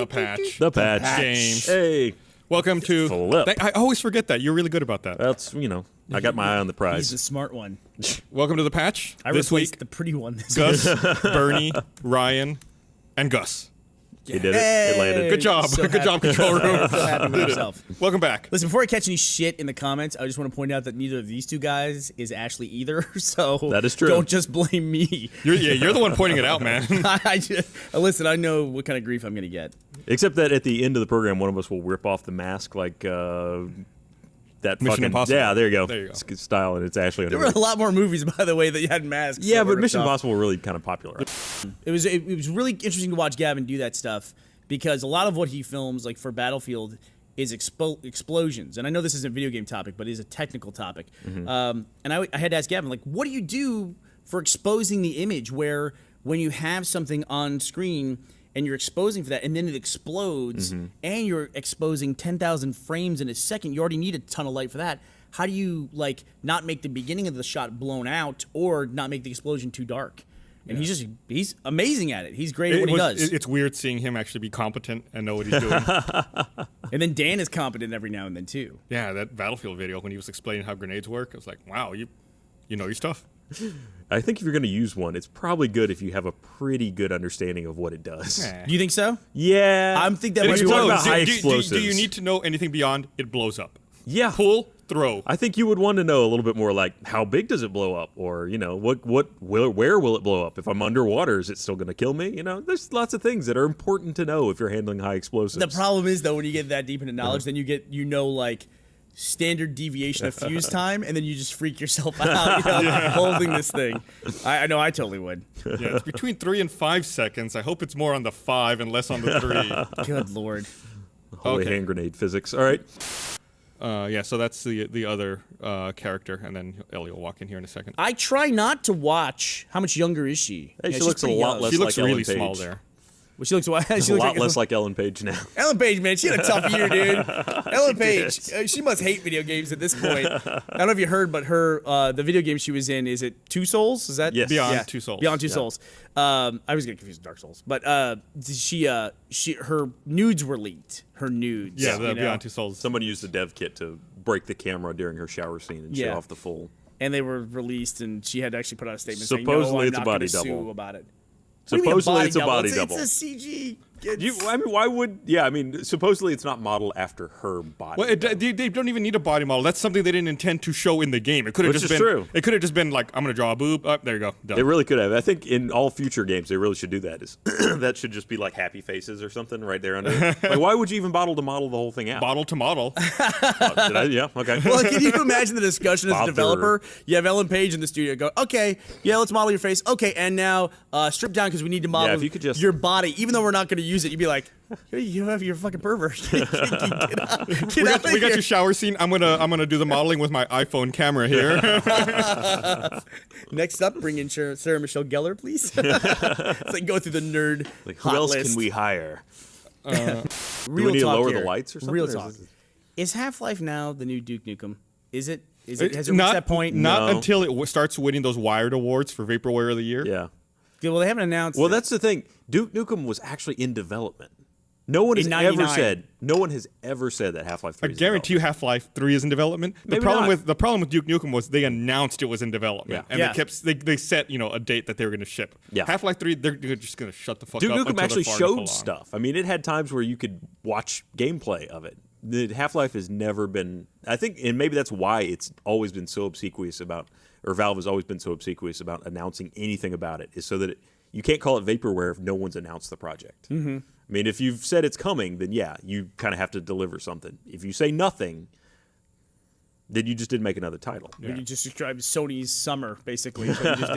The patch. The patch. James. Hey. Welcome to... Flip. I always forget that. You're really good about that. That's, I got my eye on the prize. He's the smart one. Welcome to the patch. I this replaced week, the pretty one this Gus, Burnie, Ryan, and Gus. You did it. It landed. Good job. So Good job, control room. So happy with yourself. Welcome back. Listen, before I catch any shit in the comments, I just want to point out that neither of these two guys is Ashley either. So that is true. Don't just blame me. You're the one pointing it out, man. Listen, I know what kind of grief I'm going to get. Except that at the end of the program, one of us will rip off the mask like that Mission fucking... Impossible. Yeah, there you go. There you go. Style, and it's Ashley. There were a lot more movies, by the way, that you had masks. Yeah, but Mission Impossible were really kind of popular. It was really interesting to watch Gavin do that stuff, because a lot of what he films, like for Battlefield, is explosions. And I know this isn't a video game topic, but it is a technical topic. And I had to ask Gavin, like, what do you do for exposing the image where when you have something on screen and you're exposing for that and then it explodes and you're exposing 10,000 frames in a second, you already need a ton of light for that. How do you, like, not make the beginning of the shot blown out or not make the explosion too dark? And he's amazing at it. He's great at what he does. It's weird seeing him actually be competent and know what he's doing. And then Dan is competent every now and then, too. Yeah, that Battlefield video when he was explaining how grenades work, I was like, wow, you know your stuff. I think if you're going to use one, it's probably good if you have a pretty good understanding of what it does. Do you think so? Yeah. I think that When you're talking about high explosives. Do you need to know anything beyond it blows up? Yeah. Pull, throw. I think you would want to know a little bit more, like, how big does it blow up? Or, where will it blow up? If I'm underwater, is it still going to kill me? There's lots of things that are important to know if you're handling high explosives. The problem is, though, when you get that deep into knowledge, then you get, like, standard deviation of fuse time, and then you just freak yourself out, holding this thing. I know I totally would. Yeah, it's between 3 and 5 seconds. I hope it's more on the 5 and less on the 3. Good Lord. Holy hand grenade physics. All right. So that's the other character, and then Ellie will walk in here in a second. I try not to watch. How much younger is she? Hey, she looks a lot less She looks like really Ellen Page. small there. Well, she looks a lot less like Ellen Page now. Ellen Page, man, she had a tough year, dude. Ellen Page, she must hate video games at this point. I don't know if you heard, but her the video game she was in, is it Two Souls? Is that Beyond Two Souls? Beyond Two Souls. I was getting confused with Dark Souls, but her nudes were leaked. Her nudes. Yeah, the Beyond Two Souls. Someone used the dev kit to break the camera during her shower scene and show off the full. And they were released, and she had to actually put out a statement Supposedly saying, "No, it's I'm a not body gonna double. sue about it." Supposedly it's a body double. It's a CG. Why would... Yeah, supposedly it's not modeled after her body. Well, they don't even need a body model. That's something they didn't intend to show in the game. It could have just been true. It could have just been like, I'm gonna draw a boob. Oh, there you go. Done. They really could have. I think in all future games they really should do that. That should just be like happy faces or something right there under. Like, why would you even bottle to model the whole thing out? Bottle to model. Did I? Yeah. Okay. Well, can you imagine the discussion as a developer? You have Ellen Page in the studio. Go, okay, yeah, let's model your face. Okay, and now strip down because we need to model if you could just... your body. Even though we're not going to use it, you'd be like, you have your fucking pervert. Get out We got your shower scene. I'm gonna do the modeling with my iPhone camera here. Next up, bring in Sarah Michelle Gellar, please. It's like go through the nerd. Like, who else can we hire? Real do we need to talk lower here. the lights or something? Real or talk. Is Half-Life now the new Duke Nukem? Is it? Has it reached Not that point? Not No. until it starts winning those Wired awards for Vaporware of the Year. Yeah. Well, they haven't announced. Well, that's the thing. Duke Nukem was actually in development. No one has ever said that Half-Life 3 I guarantee you Half-Life 3 is in development. The problem with Duke Nukem was they announced it was in development. Yeah. And they set, a date that they were going to ship. Yeah. Half-Life 3, they're just going to shut the fuck Duke up. Nukem until actually they're far enough showed along. stuff. It had times where you could watch gameplay of it. The Half-Life has never been... I think, and maybe that's why it's always been so obsequious about... Or Valve has always been so obsequious about announcing anything about it, is so that you can't call it Vaporware if no one's announced the project. Mm-hmm. If you've said it's coming, then yeah, you kind of have to deliver something. If you say nothing, then you just didn't make another title. You just described Sony's summer, basically. Is what you just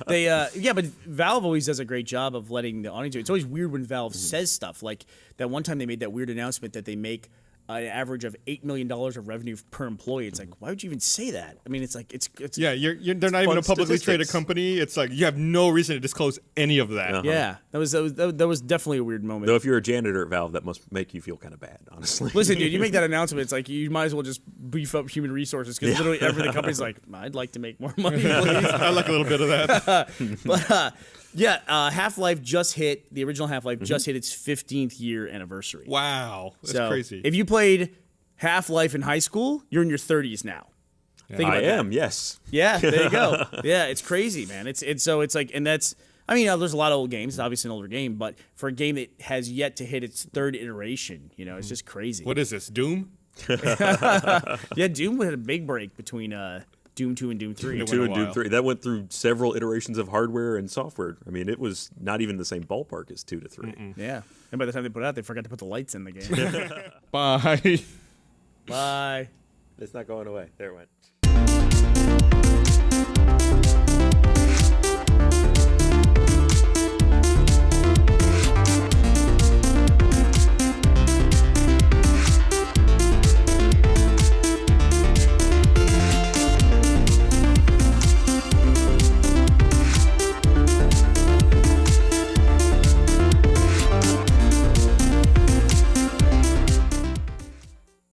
did. But Valve always does a great job of letting the audience do it. It's always weird when Valve says stuff. Like that one time they made that weird announcement that they make an average of $8 million of revenue per employee. It's like, why would you even say that? I mean, it's like it's yeah. They're not even a publicly traded company. It's like you have no reason to disclose any of that. Yeah, that was definitely a weird moment. Though if you're a janitor at Valve, that must make you feel kind of bad, honestly. Listen, dude, you make that announcement, it's like you might as well just beef up human resources because literally every company's like, I'd like to make more money, please. I like a little bit of that. But Half-Life just hit, the original Half-Life just hit its 15th year anniversary. Wow, that's crazy. If you played Half-Life in high school, you're in your 30s now. Think about that. Yes. Yeah, there you go. Yeah, it's crazy, man. It's like, and that's, I mean, there's a lot of old games. It's obviously an older game, but for a game that has yet to hit its third iteration, it's just crazy. What is this, Doom? Yeah, Doom had a big break between Doom 2 and Doom 3. Doom 2 and Doom 3. That went through several iterations of hardware and software. I mean, it was not even the same ballpark as 2 to 3. Yeah. And by the time they put it out, they forgot to put the lights in the game. Bye. Bye. It's not going away. There it went.